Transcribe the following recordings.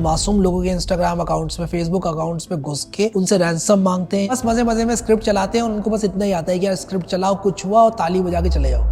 मासूम लोगों के इंस्टाग्राम अकाउंट्स में, फेसबुक अकाउंट्स में घुस के उनसे रैंसम मांगते हैं। बस मजे मजे में स्क्रिप्ट चलाते हैं और उनको बस इतना ही आता है कि यार स्क्रिप्ट चलाओ, कुछ हुआ और ताली बजा के चले जाओ।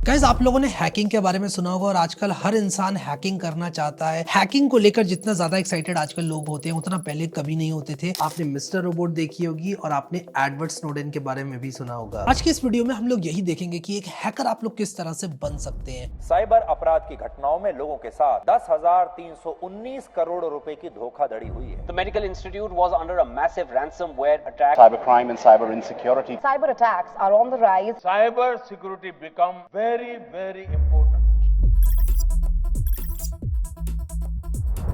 गाइस, आप लोगों ने हैकिंग के बारे में सुना होगा और आजकल हर इंसान हैकिंग करना चाहता है। हैकिंग को लेकर जितना ज्यादा एक्साइटेड आजकल लोग होते हैं उतना पहले कभी नहीं होते थे। आपने मिस्टर रोबोट देखी होगी और आपने एडवर्ड स्नोडेन के बारे में भी सुना होगा। आज की इस वीडियो में हम लोग यही देखेंगे कि एक हैकर आप लोग किस तरह से बन सकते हैं। साइबर अपराध की घटनाओं में लोगों के साथ 10,319 करोड़ रुपए की धोखाधड़ी हुई है। The medical institute was under a massive ransomware attack. Cybercrime and cyber insecurity. Cyber attacks are on the rise. Cyber security become very important.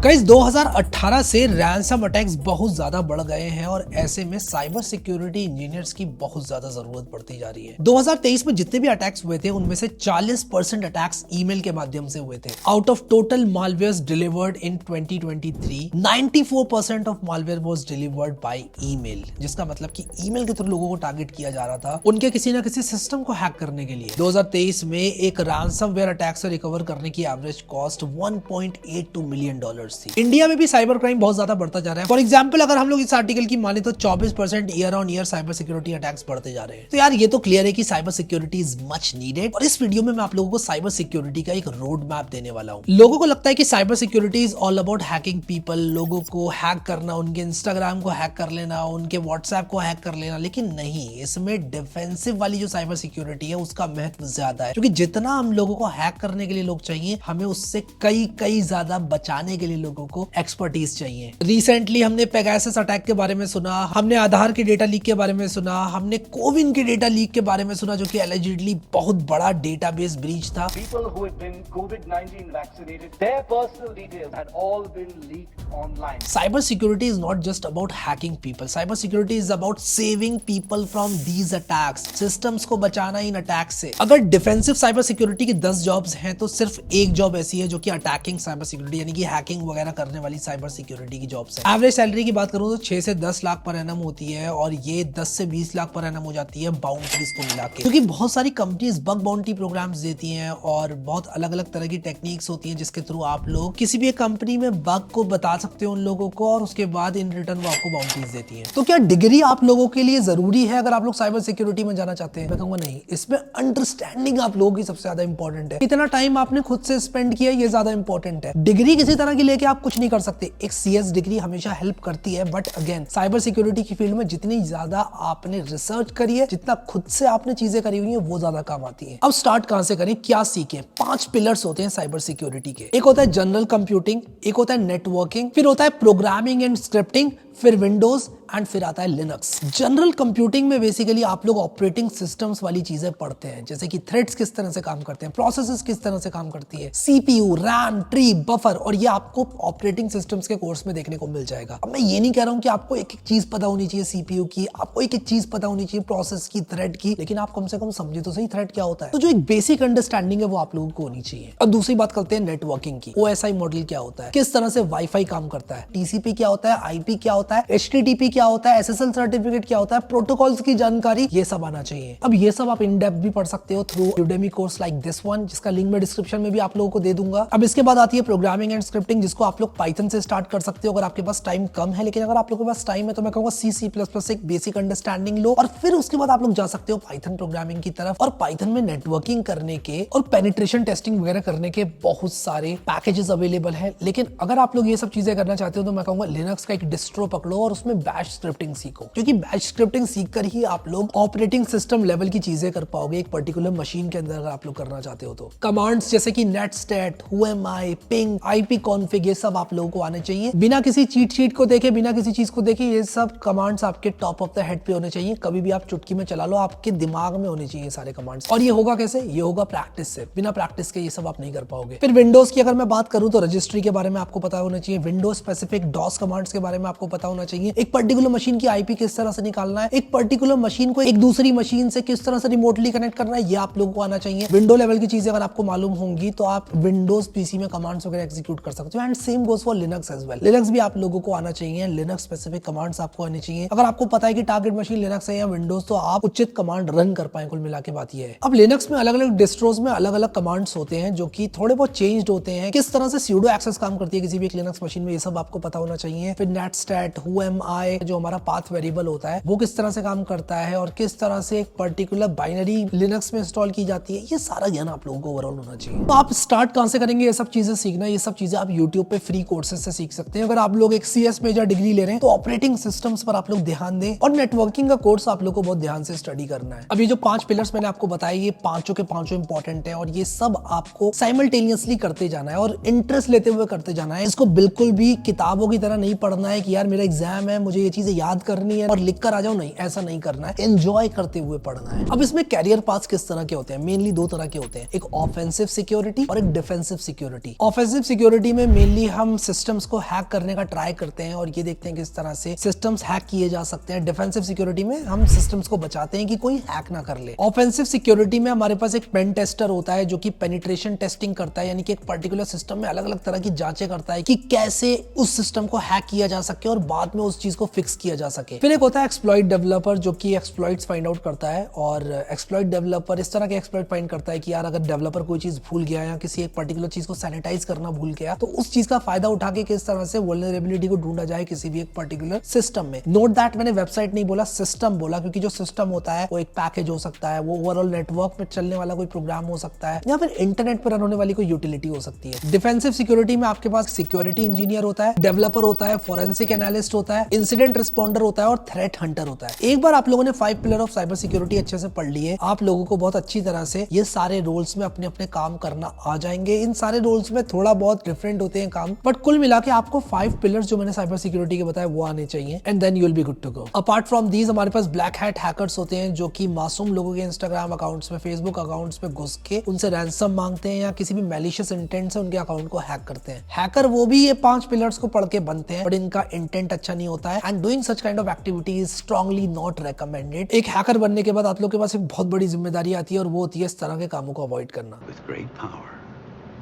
Guys, 2018 से रैंसम अटैक्स बहुत ज्यादा बढ़ गए हैं और ऐसे में साइबर सिक्योरिटी इंजीनियर्स की बहुत ज्यादा जरूरत पड़ती जा रही है। 2023 में जितने भी अटैक्स हुए थे उनमें से 40% अटैक्स ईमेल के माध्यम से हुए थे। Out of total malwares delivered in 2023, 94% of malware was delivered by email, जिसका मतलब कि ईमेल के थ्रू लोगों को टारगेट किया जा रहा था उनके किसी ना किसी सिस्टम को हैक करने के लिए। 2023 में एक रैंसमवेयर अटैक से रिकवर करने की एवरेज कॉस्ट $1.82 मिलियन थी। इंडिया में भी साइबर क्राइम बहुत ज्यादा बढ़ता जा रहा है। फॉर एग्जांपल, अगर हम लोग इस आर्टिकल की माने तो 24% year on year cyber security attacks बढ़ते जा रहे हैं। तो यार ये तो क्लियर है कि cyber security is much needed और इस वीडियो में मैं आप लोगों को साइबर सिक्योरिटी का एक रोड मैप देने वाला हूँ। लोगों को लगता है कि cyber security is all about hacking people, लोगों को हैक करना, उनके इंस्टाग्राम को हैक कर लेना, उनके व्हाट्सएप को हैक कर लेना, लेकिन नहीं, इसमें डिफेंसिव वाली जो साइबर सिक्योरिटी है उसका महत्व ज्यादा है, क्योंकि जितना हम लोगों को हैक करने के लिए लोग चाहिए, हमें उससे कई ज्यादा बचाने के लिए लोगों को एक्सपर्टीज चाहिए। रिसेंटली हमने पेगासस अटैक के बारे में सुना, हमने आधार के डेटा लीक के बारे में सुना, हमने कोविन के डेटा लीक के बारे में सुना, जो कि एलिजिडली बहुत बड़ा डेटाबेस ब्रीच था। People who had been COVID-19 vaccinated, their personal details had all been leaked online. Cyber security is not just about hacking people. Cyber security is about saving people from these attacks. Systems को बचाना in attack से। अगर defensive cyber security की 10 jobs हैं तो सिर्फ एक job ऐसी है जो कि अटैकिंग साइबर सिक्योरिटी यानी कि हैकिंग वगैरह करने वाली साइबर सिक्योरिटी की जॉब्स है। एवरेज सैलरी की बात करूं तो 6 से 10 लाख पर एनम होती है और ये 10 से 20 लाख पर एनम हो जाती है बाउंड्रीज को मिला के, क्योंकि बहुत सारी कंपनीज बग बाउंटी प्रोग्राम्स देती हैं और बहुत अलग अलग तरह की टेक्निक्स होती हैं जिसके थ्रू आप लोग किसी भी एक कंपनी में बग को बता सकते हो उन लोगों को और उसके बाद इन रिटर्न वो आपको बाउंड्रीज देती हैं। तो क्या डिग्री आप लोगों के लिए जरूरी है अगर आप लोग साइबर सिक्योरिटी में जाना चाहते हैं? मैं कहूंगा नहीं। इसमें अंडरस्टैंडिंग आप लोगों की सबसे ज्यादा इंपॉर्टेंट है। कितना टाइम आपने खुद से स्पेंड किया ये ज्यादा इंपॉर्टेंट है। डिग्री किसी तरह की लेके आप कुछ नहीं कर सकते। एक CS डिग्री हमेशा हेल्प करती है, बट अगेन साइबर सिक्योरिटी की फील्ड में जितनी ज्यादा आपने रिसर्च करी है, जितना खुद से आपने चीजें करी हुई है, वो ज्यादा काम आती है। अब स्टार्ट कहां से करें, क्या सीखें? 5 पिलर्स होते हैं साइबर सिक्योरिटी के। एक होता है जनरल कंप्यूटिंग, एक होता है नेटवर्किंग, फिर होता है प्रोग्रामिंग एंड स्क्रिप्टिंग, फिर विंडोज एंड फिर आता है लिनक्स। जनरल कंप्यूटिंग में बेसिकली आप लोग ऑपरेटिंग सिस्टम्स वाली चीजें पढ़ते हैं, जैसे कि थ्रेड्स किस तरह से काम करते हैं, प्रोसेसेस किस तरह से काम करती है, CPU, रैम, ट्री, बफर, और ये आपको ऑपरेटिंग सिस्टम्स के कोर्स में देखने को मिल जाएगा। अब मैं ये नहीं कह रहा हूं कि आपको एक एक चीज पता होनी चाहिए CPU की, आपको एक एक चीज पता होनी चाहिए प्रोसेस की, थ्रेड की, लेकिन आप कम से कम समझे तो सही थ्रेड क्या होता है। तो जो एक बेसिक अंडरस्टैंडिंग है वो आप लोगों को होनी चाहिए। अब दूसरी बात करते हैं नेटवर्किंग की। OSI मॉडल क्या होता है, किस तरह से वाईफाई काम करता है, TCP क्या होता है, IP क्या होता है, HTTP क्या होता है, SSL सर्टिफिकेट क्या होता है, प्रोटोकॉल्स की जानकारी, ये सब आना चाहिए। अब ये सब आप इन डेप्थ भी पढ़ सकते हो through Udemy course like this one, जिसका लिंक मैं डिस्क्रिप्शन में भी आप लोगों को दे दूंगा। अब इसके बाद आती है प्रोग्रामिंग एंड स्क्रिप्टिंग, जिसको आप लोग पाइथन से स्टार्ट कर सकते हो अगर आपके पास टाइम कम है, लेकिन अगर आप लोगों के पास टाइम है तो मैं कहूंगा C++ से एक बेसिक अंडरस्टैंडिंग लो और फिर उसके बाद आप लोग जा सकते हो पाइथन प्रोग्रामिंग की तरफ। और पाइथन में नेटवर्किंग करने के और पेनिट्रेशन टेस्टिंग वगैरह करने के बहुत सारे पैकेजेस अवेलेबल है। लेकिन अगर आप लोग ये सब चीजें करना चाहते हो तो मैं कहूंगा लिनक्स का एक डिस्ट्रो पकड़ो और उसमें बैश स्क्रिप्टिंग सीखो, क्योंकि बैच स्क्रिप्टिंग सीखकर ही आप लोग ऑपरेटिंग सिस्टम लेवल की चीजें कर पाओगे एक पर्टिकुलर मशीन के अंदर अगर आप लोग करना चाहते हो तो। कमांड्स जैसे कि netstat, whoami, ping, IP config, ये सब आप लोगों को आने चाहिए बिना किसी चीट शीट को देखे, बिना किसी चीज को देखे। ये सब कमांड्स आपके टॉप ऑफ द हेड पे होने चाहिए, कभी भी आप चुटकी में चला लो, आपके दिमाग में होने चाहिए सारे कमांड्स। और ये होगा कैसे? ये होगा प्रैक्टिस से। बिना प्रैक्टिस के ये सब आप नहीं कर पाओगे। फिर विंडोज की अगर मैं बात करूं तो रजिस्ट्री के बारे में आपको पता होना चाहिए, विंडोज स्पेसिफिक DOS कमांड्स के बारे में आपको पता होना चाहिए, एक पर्टिकुलर मशीन की IP किस तरह से निकालना है, एक पर्टिकुलर मशीन को एक दूसरी मशीन से किस तरह से रिमोटली कनेक्ट करना है, ये आप लोगों को आना चाहिए। विंडो लेवल की चीजें अगर आपको मालूम होंगी तो आप विंडोज PC में कमांड्स वगैरह एग्जीक्यूट कर सकते हो। And same goes for Linux as well. Linux भी आप लोगों को आना चाहिए, लिनक्स स्पेसिफिक कमांड्स आपको आनी चाहिए। अगर आपको पता है कि टारगेट मशीन लिनक्स है या विंडोज, तो आप उचित कमांड रन कर पाए। कुल मिला के बात ये है। अब लिनक्स में अलग अलग डिस्ट्रोज में अलग अलग कमांड्स होते हैं जो कि थोड़े बहुत चेंज्ड होते हैं। किस तरह से सूडो एक्सेस काम करती है किसी भी एक लिनक्स मशीन में, ये सब आपको पता होना चाहिए। फिर नेटस्टैट, whoami जो हमारा पाथ वेरिएबल होता है वो किस तरह से काम करता है और किस तरह से एक पर्टिकुलर बाइनरी लिनक्स में इंस्टॉल की जाती है, ये सारा ज्ञान आप लोगों को ओवरऑल होना चाहिए। तो आप स्टार्ट कहां से करेंगे ये सब चीजें सीखना? ये सब चीजें आप यूट्यूब पे फ्री कोर्सेज से सीख सकते हैं। अगर आप लोग एक CS मेजर डिग्री ले रहे हैं तो ऑपरेटिंग सिस्टम्स पर आप लोग ध्यान दें और नेटवर्किंग का कोर्स आप लोग को बहुत ध्यान से स्टडी करना है। अब ये जो 5 पिलर्स मैंने आपको बताए, ये पांचों के पांचों इंपॉर्टेंट है और ये सब आपको साइमल्टेनियसली करते जाना है और इंटरेस्ट लेते हुए करते जाना है। इसको बिल्कुल भी किताबों की तरह नहीं पढ़ना है कि यार मेरा एग्जाम है, मुझे ये चीजें याद करनी है और लिख कर आ जाओ, नहीं, ऐसा नहीं करना है। एंजॉय करते हुए पढ़ना है। अब इसमें कैरियर पाथ्स किस तरह के होते हैं? मेनली 2 तरह के होते हैं, एक ऑफेंसिव सिक्योरिटी और एक डिफेंसिव सिक्योरिटी। ऑफेंसिव सिक्योरिटी में मेनली हम सिस्टम्स को हैक करने का ट्राई करते हैं और ये देखते हैं किस तरह से सिस्टम्स हैक किए जा सकते हैं। डिफेंसिव सिक्योरिटी में हम सिस्टम्स को बचाते हैं कि कोई हैक ना कर ले। ऑफेंसिव सिक्योरिटी में हमारे पास एक पेन टेस्टर होता है जो कि पेनिट्रेशन टेस्टिंग करता है, यानी कि एक पर्टिकुलर सिस्टम में अलग अलग तरह की जांचें करता है कि कैसे उस सिस्टम को हैक किया जा सके और बाद में उस चीज को फिक्स किया जा सके। फिर एक होता है एक्सप्लॉइट डेवलपर जो कि एक्सप्लॉइट्स फाइंड आउट करता है और एक्सप्लॉइट डेवलपर इस तरह के एक्सप्लॉइट फाइंड करता है कि यार अगर डेवलपर कोई चीज भूल गया या किसी एक पर्टिकुलर चीज को सैनिटाइज करना भूल गया तो उस चीज का फायदा उठा के किस तरह से वल्नरेबिलिटी को ढूंढा जाए किसी भी एक पर्टिकुलर सिस्टम में। नोट दैट मैंने वेबसाइट नहीं बोला, सिस्टम बोला, क्योंकि जो सिस्टम होता है वो एक पैकेज हो सकता है, वो ओवरऑल नेटवर्क में चलने वाला कोई प्रोग्राम हो सकता है या फिर इंटरनेट पर रन होने वाली कोई यूटिलिटी हो सकती है। डिफेंसिव सिक्योरिटी में आपके पास सिक्योरिटी इंजीनियर होता है, डेवलपर होता है, फोरेंसिक एनालिस्ट होता है, इंसिडेंट रिस्पॉन्डर होता है और थ्रेट हंटर होता है। एक बार आप लोगों ने 5 पिलर ऑफ साइबर सिक्योरिटी अच्छे से पढ़ लिए, आप लोगों को बहुत अच्छी तरह से ये सारे रोल्स में अपने अपने काम करना आ जाएंगे। इन सारे रोल्स में थोड़ा बहुत डिफरेंट होते हैं काम, बट कुल मिला के आपको 5 पिलर्स जो मैंने साइबर सिक्योरिटी के बताए वो आने चाहिए and then you will be good to go. Apart from these हमारे पास ब्लैक हैट हैकर्स होते हैं जो कि मासूम लोगों के इंस्टाग्राम अकाउंट्स में, फेसबुक अकाउंट्स में घुस के उनसे रैंसम मांगते हैं या किसी भी मैलिशियस इंटेंट से उनके अकाउंट को हैक करते हैं। हैकर वो भी ये 5 पिलर्स को पढ़ के बनते हैं बट इनका इंटेंट अच्छा नहीं होता है and doing such kind of activity is strongly not recommended. एक हैकर बनने के बाद आप लोग के पास एक बहुत बड़ी जिम्मेदारी आती है और वो होती है इस तरह के कामों को अवॉइड करना। With great power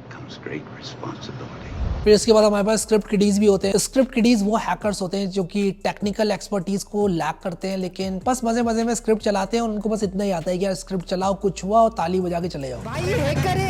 comes great responsibility. फिर इसके बाद हमारे पास स्क्रिप्ट किडीज भी होते हैं। स्क्रिप्ट किडीज वो हैकर्स होते हैं जो कि टेक्निकल एक्सपर्टीज को लैक करते हैं लेकिन बस मजे मजे में स्क्रिप्ट चलाते हैं और उनको बस इतना ही आता है कि यार स्क्रिप्ट चलाओ, कुछ हुआ और ताली बजा के चले जाओ। भाई हैकर।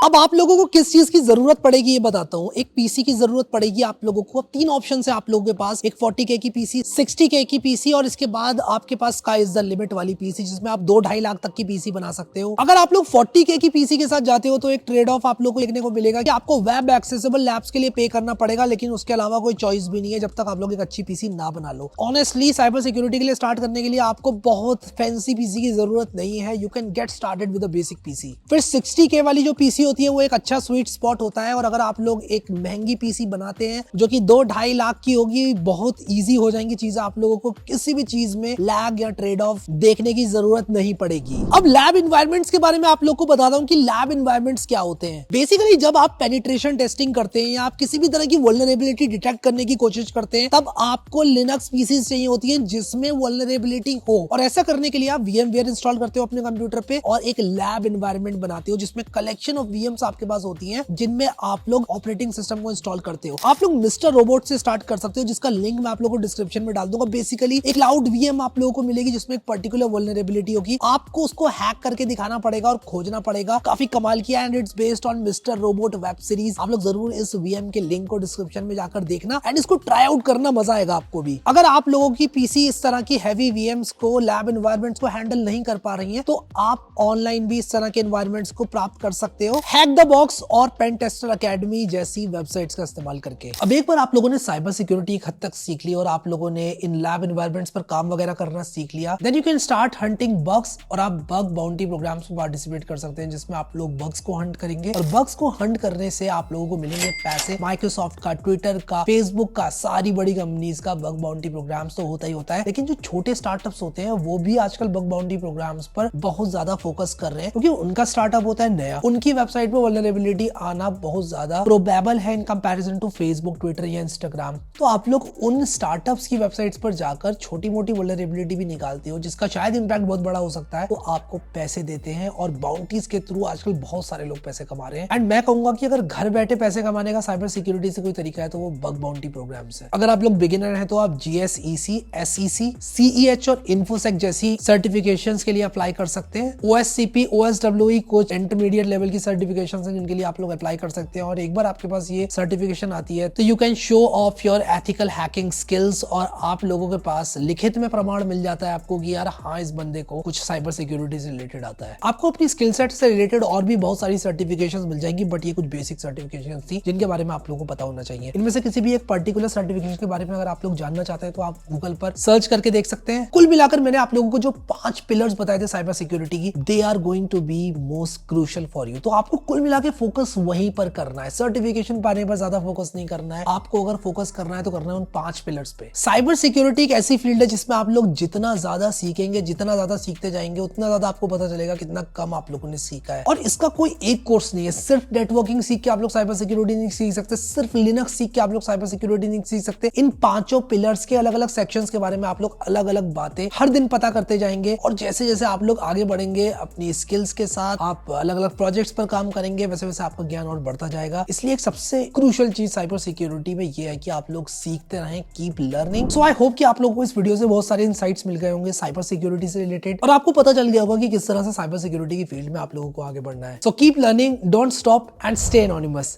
अब आप लोगों को किस चीज की जरूरत पड़ेगी ये बताता हूँ। एक पीसी की जरूरत पड़ेगी आप लोगों को। अब 3 ऑप्शन है आप लोगों के पास, एक 40K की पीसी, 60K की पीसी और इसके बाद आपके पास स्काई इज द लिमिट वाली पीसी जिसमें आप 2-2.5 लाख तक की पीसी बना सकते हो। अगर आप लोग 40K की पीसी के साथ जाते हो तो एक ट्रेड ऑफ आप लोग को देखने को मिलेगा कि आपको वेब एक्सेसिबल लैब्स के लिए पे करना पड़ेगा, लेकिन उसके अलावा कोई चॉइस भी नहीं है जब तक आप लोग एक अच्छी पीसी ना बना लो। ऑनेस्टली साइबर सिक्योरिटी के लिए स्टार्ट करने के लिए आपको बहुत फैंसी पीसी की जरूरत नहीं है, you can get started with a basic PC. फिर 60K वाली जो पीसी होती है वो एक अच्छा स्वीट स्पॉट होता है और अगर आप लोग एक महंगी पीसी बनाते हैं जो कि 2-2.5 लाख की होगी, बहुत इजी हो जाएंगी चीजें, आप लोगों को किसी भी चीज में लैग या ट्रेड ऑफ देखने की जरूरत नहीं पड़ेगी। अब लैब इन्वायरमेंट्स के बारे में आप लोग को बताता हूं कि लैब इन्वायरमेंट्स क्या होते हैं। बेसिकली जब आप पेनिट्रेशन टेस्टिंग करते हैं या आप किसी भी तरह की वल्नरेबिलिटी डिटेक्ट करने की कोशिश करते हैं तब आपको लिनक्स पीसीज चाहिए होती है जिसमें वल्नरेबिलिटी हो और ऐसा करने के लिए आप VMware इंस्टॉल करते हो अपने कंप्यूटर पे और एक लैब इन्वायरमेंट बनाते हो जिसमें कलेक्शन ऑफ VMs आपके पास होती हैं जिनमें आप लोग ऑपरेटिंग सिस्टम को इंस्टॉल करते हो। आप लोग मिस्टर रोबोट से स्टार्ट कर सकते हो जिसका लिंक मैं आप लोगों को डिस्क्रिप्शन में डाल दूंगा। बेसिकली एक क्लाउड VM आप लोगों को मिलेगी जिसमें एक पर्टिकुलर वल्नरेबिलिटी होगी, आपको उसको हैक करके दिखाना पड़ेगा और खोजना पड़ेगा। काफी कमाल किया and it's based on mister robot web series. आप लोग जरूर इस VM के लिंक को डिस्क्रिप्शन में जाकर देखना एंड इसको ट्राई आउट करना, मजा आएगा आपको भी। अगर आप लोगों की पीसी इस तरह की हैवी VMs को, लैब एनवायरनमेंट्स को हैंडल नहीं कर पा रही है तो आप ऑनलाइन भी इस तरह के एनवायरनमेंट्स को प्राप्त कर सकते हो हैक द बॉक्स और पेन टेस्टर अकेडमी जैसी वेबसाइट्स का इस्तेमाल करके। अब एक बार आप लोगों ने साइबर सिक्योरिटी एक हद तक सीख ली और आप लोगों ने इन लैब एनवायरनमेंट्स पर काम वगैरह करना सीख लिया, then you can start hunting bugs और आप बग बाउंटी प्रोग्राम्स में पार्टिसिपेट कर सकते हैं जिसमें आप लोग बग्स को हंट करेंगे और बग्स को हंट करने से आप लोगों को मिलेंगे पैसे। माइक्रोसॉफ्ट का, ट्विटर का, फेसबुक का, सारी बड़ी कंपनीज का बग बाउंटी प्रोग्राम्स तो होता ही होता है, लेकिन जो छोटे स्टार्टअप्स होते हैं वो भी आजकल बग बाउंटी प्रोग्राम्स पर बहुत ज्यादा फोकस कर रहे हैं क्योंकि उनका स्टार्टअप होता है नया, उनकी वेबसाइट वेबसाइट में वल्नरेबिलिटी आना बहुत ज्यादा प्रोबेबल है in comparison to Facebook, Twitter या इंस्टाग्राम। तो आप लोग उन स्टार्टअप्स की वेबसाइट्स पर जाकर छोटी मोटी वल्नरेबिलिटी भी निकालते हो जिसका शायद इंपैक्ट बहुत बड़ा हो सकता है, तो आपको पैसे देते हैं और बाउंटीज के थ्रू आजकल बहुत सारे लोग पैसे कमा रहे हैं। एंड मैं कहूंगा कि अगर घर बैठे पैसे कमाने का साइबर सिक्योरिटी से कोई तरीका है तो वो बग बाउंटी प्रोग्राम्स है। अगर आप लोग बिगिनर हैं तो आप GSEC, SEC, CEH और इन्फोसेक जैसी सर्टिफिकेशंस के लिए अप्लाई कर सकते हैं। OSCP, OSWE कुछ इंटरमीडिएट लेवल की सर्टिफिकेशंस हैं जिनके लिए आप लोग अप्लाई कर सकते हैं और एक बार आपके पास ये सर्टिफिकेशन आती है तो you can show off your ethical hacking skills और आप लोगों के पास लिखित में प्रमाण मिल जाता है आपको कि यार हाँ इस बंदे को कुछ साइबर सिक्योरिटी से रिलेटेड आता है। आपको अपनी स्किल सेट से रिलेटेड और भी बहुत सारी सर्टिफिकेशंस मिल जाएंगी, बट ये कुछ बेसिक सर्टिफिकेशंस थी जिनके बारे में आप लोगों को पता होना चाहिए। इनमें से किसी भी एक पर्टिकुलर सर्टिफिकेशन के बारे में अगर आप लोग जानना चाहते हैं तो आप गूगल पर सर्च करके देख सकते हैं। कुल मिलाकर मैंने आप लोगों को जो 5 पिलर्स बताए थे साइबर सिक्योरिटी की, they are going to be most crucial for you. तो आपको कुल मिला के फोकस वहीं पर करना है, सर्टिफिकेशन पाने पर ज्यादा फोकस नहीं करना है। आपको अगर फोकस करना है तो करना है उन 5 पिलर्स पे। साइबर सिक्योरिटी एक ऐसी फील्ड है जिसमें आप लोग जितना ज्यादा सीखेंगे, जितना ज्यादा सीखते जाएंगे, उतना ज्यादा आपको पता चलेगा कितना कम आप लोगों ने सीखा है। और इसका कोई एक कोर्स नहीं है, सिर्फ नेटवर्किंग सीख के आप लोग साइबर सिक्योरिटी नहीं सीख सकते, सिर्फ लिनक्स सीख के आप लोग साइबर सिक्योरिटी नहीं सीख सकते। इन 5 पिलर्स के अलग अलग सेक्शंस के बारे में आप लोग अलग अलग बातें हर दिन पता करते जाएंगे और जैसे जैसे आप लोग आगे बढ़ेंगे अपनी स्किल्स के साथ, आप अलग अलग प्रोजेक्ट्स पर काम करेंगे, वैसे वैसे आपका ज्ञान और बढ़ता जाएगा। इसलिए एक सबसे क्रूशियल चीज साइबर सिक्योरिटी में ये है कि आप लोग सीखते रहें, keep learning. So I hope कि आप लोगों को इस वीडियो से बहुत सारे इनसाइट्स मिल गए होंगे साइबर सिक्योरिटी से रिलेटेड और आपको पता चल गया होगा कि किस तरह से साइबर सिक्योरिटी की फील्ड में आप लोगों को आगे बढ़ना है। So keep learning, don't stop and stay anonymous.